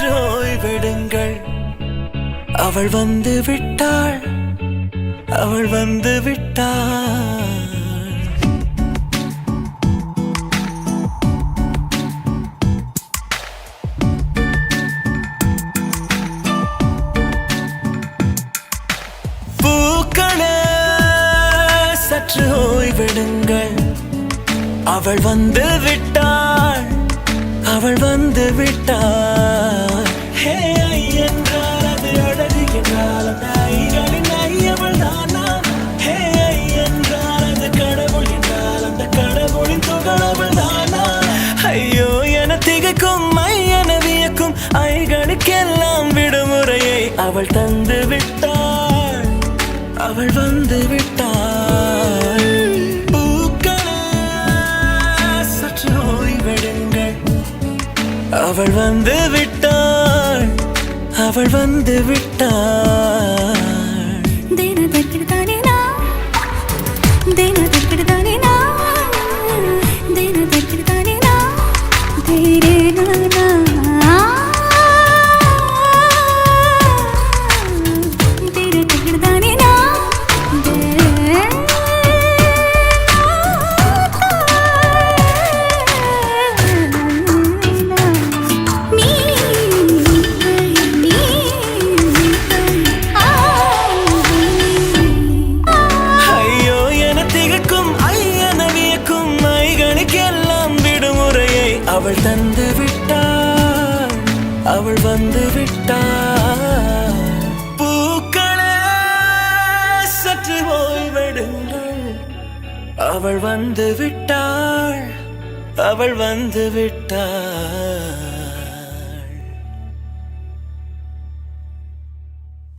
சற்று ஓய்வெடுங்கள். அவள் வந்து விட்டாள், அவள் வந்து விட்டாள். பூக்களே சற்று ஓய்வெடுங்கள். அவள் வந்து விட்டாள், அவள் வந்து விட்டாள். ஹே ஐ என்றால் அது அழகு என்றால் அந்த ஐகளின் ஐ அவள் தானா? ஹே ஐ என்றால் அது கடவுள் என்றால் அந்த கடவுளின் துகள் அவள் தானா? ஐயோ என திகைக்கும் ஐ என வியக்கும் ஐகளுக்கெல்லாம் விடுமுறையை அவள் தந்து விட்டாள், அவள் வந்து விட்டாள். அவள் வந்து விட்டாள், அவள் வந்து விட்டாள். தேன தக்கிடுதானே நா, தேன தக்கிடுதானே நா, தேன தக்கிடுதானே நா, தேரே நானா. தேன தக்கிடுதானே நா, அவள் தந்து விட்டாள், அவள் வந்து விட்டாள். பூக்களே சற்று ஓய்வெடுங்கள். அவள் வந்து விட்டாள், அவள் வந்து விட்டாள்.